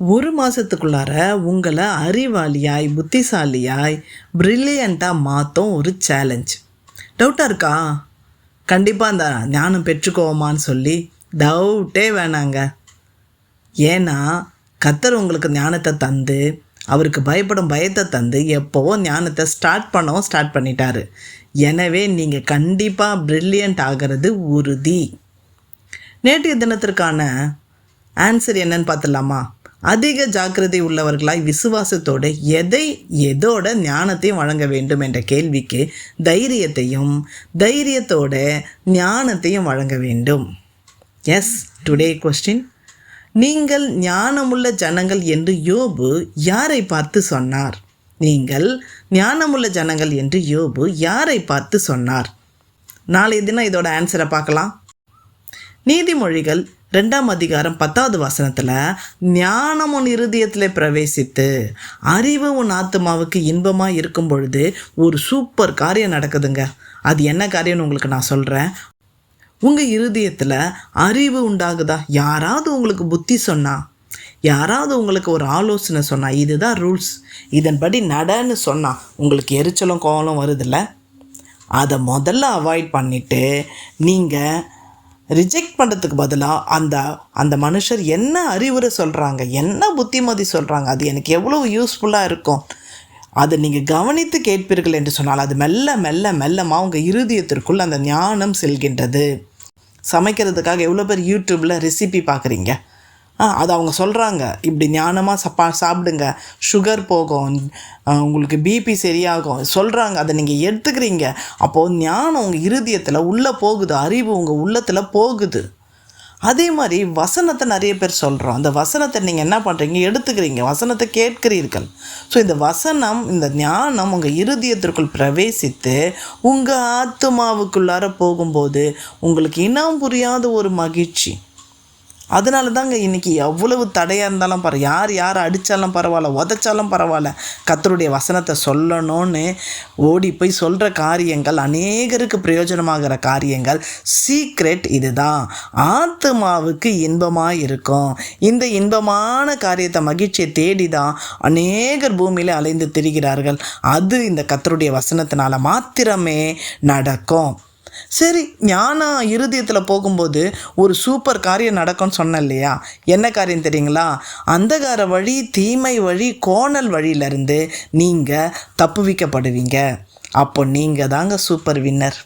ஒரு மாதத்துக்குள்ளார உங்களை அறிவாளியாய் புத்திசாலியாய் ப்ரில்லியண்ட்டாக மாற்றும் ஒரு சேலஞ்ச். டவுட்டாக இருக்கா? கண்டிப்பாக அந்த ஞானம் பெற்றுக்கோமான்னு சொல்லி டவுட்டே வேணாங்க. ஏன்னா கர்த்தர் உங்களுக்கு ஞானத்தை தந்து, அவருக்கு பயப்படும் பயத்தை தந்து எப்போவோ ஞானத்தை ஸ்டார்ட் பண்ணிட்டாரு. எனவே நீங்கள் கண்டிப்பாக ப்ரில்லியண்ட் ஆகிறது உறுதி. நேற்றைய தினத்திற்கான ஆன்சர் என்னன்னு பார்த்துடலாமா? அதிக ஜாக்கிரதை உள்ளவர்களாய் விசுவாசத்தோடு எதோட ஞானத்தையும் வழங்க வேண்டும் என்ற கேள்விக்கு தைரியத்தோட ஞானத்தையும் வழங்க வேண்டும். எஸ், டுடே கொஸ்டின்: நீங்கள் ஞானமுள்ள ஜனங்கள் என்று யோபு யாரை பார்த்து சொன்னார்? நீங்கள் ஞானமுள்ள ஜனங்கள் என்று யோபு யாரை பார்த்து சொன்னார்? நாளைய தினம் இதோட ஆன்சரை பார்க்கலாம். நீதிமொழிகள் 2ஆம் அதிகாரம் 10வது வசனத்தில், ஞானம் உன் இருதயத்தில் பிரவேசித்து அறிவு உன் ஆத்மாவுக்கு இன்பமாக இருக்கும் பொழுது ஒரு சூப்பர் காரியம் நடக்குதுங்க. அது என்ன காரியம்னு உங்களுக்கு நான் சொல்கிறேன். உங்கள் இருதயத்தில் அறிவு உண்டாகுதா? யாராவது உங்களுக்கு புத்தி சொன்னா, யாராவது உங்களுக்கு ஒரு ஆலோசனை சொன்னால், இதுதான் ரூல்ஸ், இதன்படி நடன்னு சொன்னால் உங்களுக்கு எரிச்சலும் கோவலும் வருதில்ல? அதை முதல்ல அவாய்ட் பண்ணிவிட்டு நீங்கள் ரிஜெக்ட் பண்ணுறதுக்கு பதிலாக அந்த மனுஷர் என்ன அறிவுரை சொல்கிறாங்க, என்ன புத்திமதி சொல்கிறாங்க, அது எனக்கு எவ்வளோ யூஸ்ஃபுல்லாக இருக்கும், அதை நீங்கள் கவனித்து கேட்பீர்கள் என்று சொன்னால் அது மெல்லமாக உங்கள் இருதயத்திற்குள் அந்த ஞானம் செல்கின்றது. சமைக்கிறதுக்காக எவ்வளோ பேர் யூடியூப்பில் ரெசிபி பார்க்குறீங்க. அது அவங்க சொல்கிறாங்க, இப்படி ஞானமாக சாப்பிடுங்க, சுகர் போகும், உங்களுக்கு பிபி சரியாகும் சொல்கிறாங்க. அதை நீங்கள் எடுத்துக்கிறீங்க. அப்போது ஞானம் உங்கள் இருதயத்தில் உள்ளே போகுது, அறிவு உங்கள் உள்ளத்தில் போகுது. அதே மாதிரி வசனத்தை நிறைய பேர் சொல்கிறோம். அந்த வசனத்தை நீங்கள் என்ன பண்ணுறீங்க? எடுத்துக்கிறீங்க, வசனத்தை கேட்கிறீர்கள். ஸோ இந்த வசனம், இந்த ஞானம் உங்கள் இருதயத்திற்குள் பிரவேசித்து உங்கள் ஆத்மாவுக்குள்ளார போகும்போது உங்களுக்கு இனம் புரியாத ஒரு மகிழ்ச்சி. அதனால தாங்க இன்றைக்கி எவ்வளவு தடையாக இருந்தாலும் யார் அடித்தாலும் பரவாயில்ல, உதைச்சாலும் பரவாயில்ல, கர்த்தருடைய வசனத்தை சொல்லணும்னு ஓடி போய் சொல்கிற காரியங்கள், அநேகருக்கு பிரயோஜனமாகிற காரியங்கள். சீக்ரெட் இதுதான். ஆத்மாவுக்கு இன்பமாக இருக்கும். இந்த இன்பமான காரியத்தை, மகிழ்ச்சியை தேடி தான் அநேகர் பூமியில் அலைந்து திரிகிறார்கள். அது இந்த கர்த்தருடைய வசனத்தினால மாத்திரமே நடக்கும். சரி, ஞானம் இருதயத்தில் போகும்போது ஒரு சூப்பர் காரியம் நடக்கும்னு சொன்னேன் இல்லையா? என்ன காரியம் தெரியுங்களா? அந்தகார வழி, தீமை வழி, கோணல் வழியிலேருந்து நீங்கள் தப்புவிக்கப்படுவீங்க. அப்போ நீங்கள் தாங்க சூப்பர் வின்னர்.